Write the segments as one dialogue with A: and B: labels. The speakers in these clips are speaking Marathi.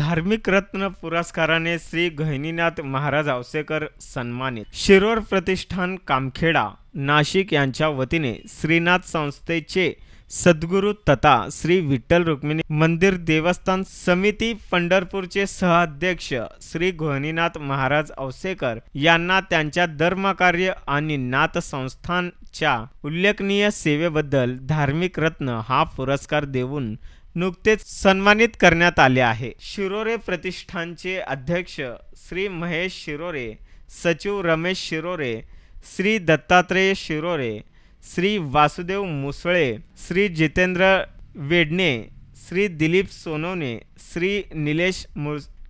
A: धार्मिक रत्न पुरस्काराने श्री गहिनीनाथ महाराज औसेकर सन्मानित। शिरोर प्रतिष्ठान कामखेडा नाशिक यांच्या वतीने श्रीनाथ संस्थेचे सद्गुरू तथा श्री विठ्ठल रुक्मिणी मंदिर देवस्थान समिती पंढरपूरचे सहअध्यक्ष श्री गहिनीनाथ महाराज औसेकर यांना त्यांच्या धर्मकार्य आणि नाथ संस्थानच्या उल्लेखनीय सेवेबद्दल धार्मिक रत्न हा पुरस्कार देऊन नुकतेच सन्मानित करण्यात आले आहे। शिरोरे प्रतिष्ठानचे अध्यक्ष श्री महेश शिरोरे, सचिव रमेश शिरोरे, श्री दत्तात्रेय शिरोरे, श्री वासुदेव मुसळे, श्री जितेंद्र वेडणे, श्री दिलीप सोनवणे, श्री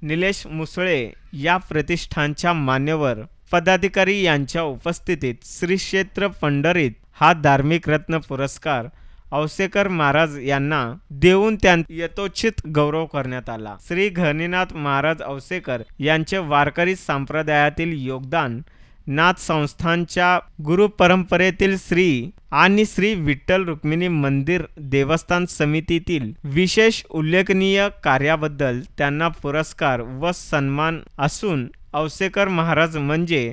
A: निलेश मुसळे या प्रतिष्ठानच्या मान्यवर पदाधिकारी यांच्या उपस्थितीत श्री क्षेत्र पंढरीत हा धार्मिक रत्न पुरस्कार औसेकर महाराज यांना देऊन त्यांचा यथोचित गौरव करण्यात आला। श्री गहिनीनाथ महाराज औसेकर यांचे वारकरी संप्रदायातील योगदान, नाथ संस्थानच्या गुरु परंपरेतील श्री विठ्ठल रुक्मिणी मंदिर देवस्थान समितीतील विशेष उल्लेखनीय कार्याबद्दल त्यांना पुरस्कार व सन्मान असून औसेकर महाराज म्हणजे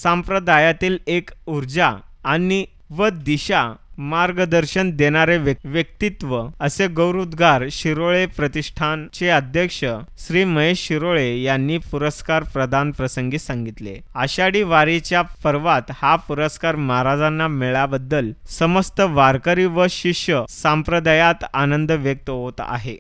A: संप्रदायातील एक ऊर्जा आणि व दिशा मार्गदर्शन देणारे व्यक्तित्व असे गौरवोद्गार शिरोळे प्रतिष्ठानचे अध्यक्ष श्री महेश शिरोळे यांनी पुरस्कार प्रदान प्रसंगी सांगितले। आषाढी वारीच्या पर्वात हा पुरस्कार महाराजांना मिळाल्याबद्दल समस्त वारकरी व शिष्य संप्रदायात आनंद व्यक्त होत आहे।